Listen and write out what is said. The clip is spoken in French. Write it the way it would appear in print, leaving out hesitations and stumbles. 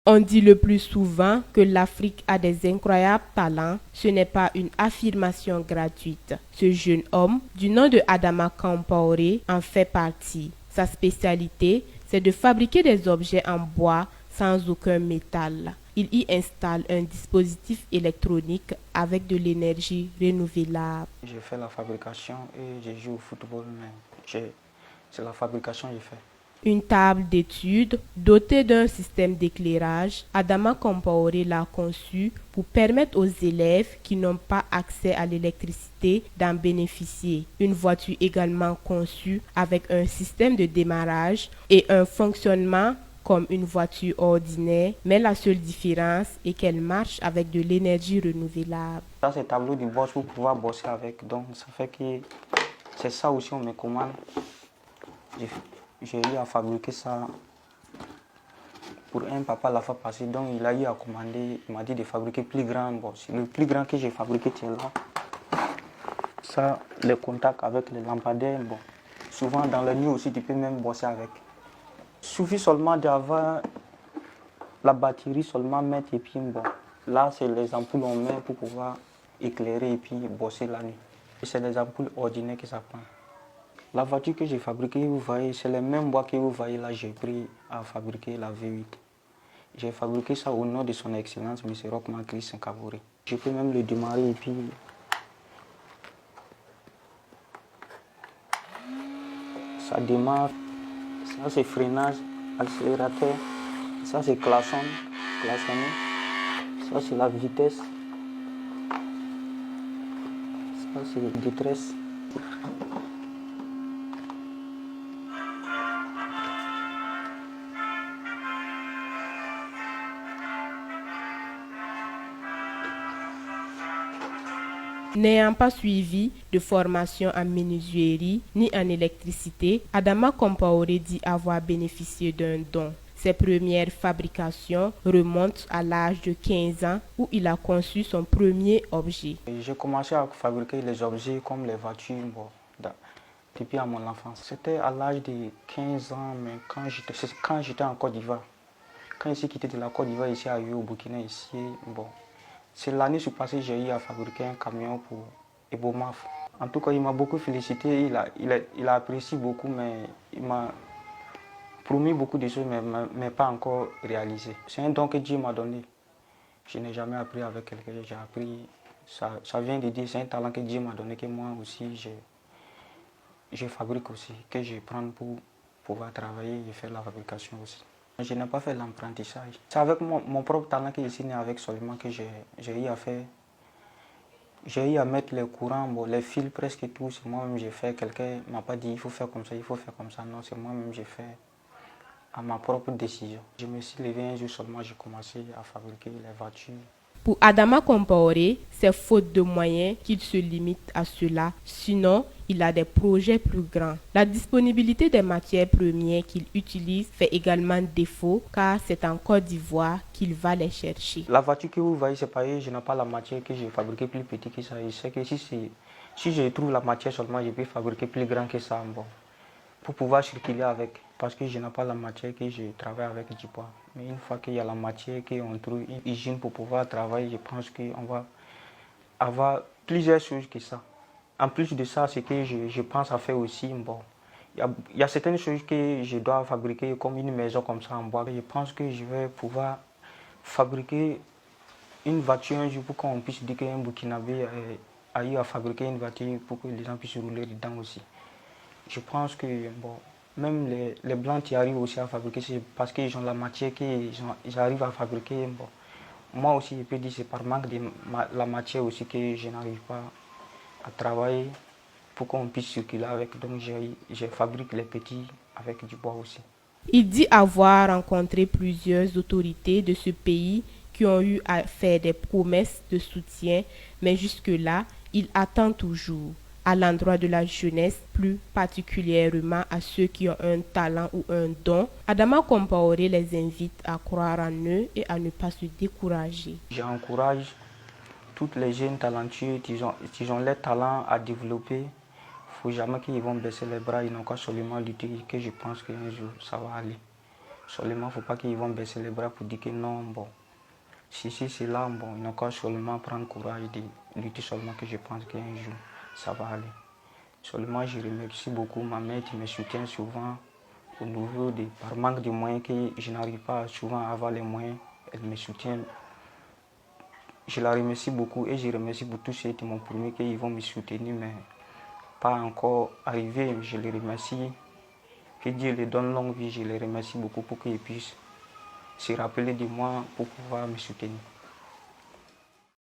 On dit le plus souvent que l'Afrique a des incroyables talents. Ce n'est pas une affirmation gratuite. Ce jeune homme, du nom de Adama Kampaoré, en fait partie. Sa spécialité, c'est de fabriquer des objets en bois sans aucun métal. Il y installe un dispositif électronique avec de l'énergie renouvelable. J'ai fait la fabrication et j'ai joué au football, mais c'est la fabrication que j'ai fait. Une table d'études dotée d'un système d'éclairage, Adama Kampaoré l'a conçue pour permettre aux élèves qui n'ont pas accès à l'électricité d'en bénéficier. Une voiture également conçue avec un système de démarrage et un fonctionnement comme une voiture ordinaire, mais la seule différence est qu'elle marche avec de l'énergie renouvelable. Ça, c'est tableau du boss pour pouvoir bosser avec, donc ça fait que c'est ça aussi on me commande. J'ai eu à fabriquer ça pour un papa la fois passée, donc il a eu à commander, il m'a dit de fabriquer plus grand. Bon, le plus grand que j'ai fabriqué, c'est là. Ça, les contacts avec les lampadaires, bon, souvent dans la nuit aussi, tu peux même bosser avec. Il suffit seulement d'avoir la batterie, seulement mettre et puis bon, là c'est les ampoules on met pour pouvoir éclairer et puis bosser la nuit. C'est des ampoules ordinaires que ça prend. La voiture que j'ai fabriquée, vous voyez, c'est le même bois que vous voyez là, j'ai pris à fabriquer la V8. J'ai fabriqué ça au nom de son excellence, M. Rochman Christian Kabouré. Je peux même le démarrer et puis... Ça démarre, ça c'est freinage, accélérateur, ça c'est klaxonné, ça c'est la vitesse, ça c'est détresse. N'ayant pas suivi de formation en menuiserie ni en électricité, Adama Kampaoré dit avoir bénéficié d'un don. Ses premières fabrications remontent à l'âge de 15 ans où il a conçu son premier objet. J'ai commencé à fabriquer les objets comme les voitures depuis à mon enfance. C'était à l'âge de 15 ans, mais quand j'étais en Côte d'Ivoire. Quand j'ai quitté de la Côte d'Ivoire ici à au Burkina, ici, bon. C'est l'année passée que j'ai eu à fabriquer un camion pour Ebomaf. En tout cas, il m'a beaucoup félicité, il a apprécié beaucoup, mais il m'a promis beaucoup de choses, mais pas encore réalisé. C'est un don que Dieu m'a donné. Je n'ai jamais appris avec quelqu'un, j'ai appris, ça vient de dire, c'est un talent que Dieu m'a donné, que moi aussi, je fabrique aussi, que je prends pour pouvoir travailler et faire la fabrication aussi. Je n'ai pas fait l'apprentissage. C'est avec mon propre talent que je suis né avec seulement que j'ai eu à faire. J'ai eu à mettre les courants, bon, les fils, presque tout. C'est moi-même j'ai fait. Quelqu'un ne m'a pas dit il faut faire comme ça, il faut faire comme ça. Non, c'est moi-même j'ai fait à ma propre décision. Je me suis levé un jour seulement, j'ai commencé à fabriquer les voitures. Pour Adama Kampaoré, c'est faute de moyens qu'il se limite à cela. Sinon, il a des projets plus grands. La disponibilité des matières premières qu'il utilise fait également défaut car c'est en Côte d'Ivoire qu'il va les chercher. La voiture que vous voyez, c'est pareil, je n'ai pas la matière que j'ai fabriquée plus petite que ça. Je sais que si je trouve la matière seulement, je peux fabriquer plus grand que ça. Bon, pour pouvoir circuler avec, parce que je n'ai pas la matière que je travaille avec du bois. Mais une fois qu'il y a la matière, qu'on trouve une usine pour pouvoir travailler, je pense qu'on va avoir plusieurs choses que ça. En plus de ça, ce que je pense à faire aussi, bon, il y a certaines choses que je dois fabriquer comme une maison comme ça en bois. Je pense que je vais pouvoir fabriquer une voiture un jour pour qu'on puisse dire qu'un Burkinabé a eu à fabriquer une voiture pour que les gens puissent rouler dedans aussi. Je pense que bon, même les Blancs qui arrivent aussi à fabriquer, c'est parce qu'ils ont la matière qu'ils arrivent à fabriquer. Bon. Moi aussi, je peux dire que c'est par manque de la matière aussi que je n'arrive pas à travailler pour qu'on puisse circuler avec. Donc, je fabrique les petits avec du bois aussi. Il dit avoir rencontré plusieurs autorités de ce pays qui ont eu à faire des promesses de soutien, mais jusque-là, il attend toujours. À l'endroit de la jeunesse, plus particulièrement à ceux qui ont un talent ou un don, Adama Kampaoré les invite à croire en eux et à ne pas se décourager. J'encourage tous les jeunes talentueux qui ont leur talent à développer. Il ne faut jamais qu'ils vont baisser les bras, ils n'ont qu'à seulement lutter, que je pense qu'un jour ça va aller. Seulement, il ne faut pas qu'ils vont baisser les bras pour dire que non, bon, si c'est là, bon, ils n'ont qu'à seulement prendre courage de lutter seulement que je pense qu'un jour, ça va aller. Seulement, je remercie beaucoup ma mère qui me soutient souvent au niveau par manque de moyens que je n'arrive pas souvent à avoir les moyens. Elle me soutient. Je la remercie beaucoup et je remercie pour tous ceux qui m'ont promis qu'ils vont me soutenir, mais pas encore arrivé. Je les remercie. Que Dieu les donne longue vie. Je les remercie beaucoup pour qu'ils puissent se rappeler de moi pour pouvoir me soutenir.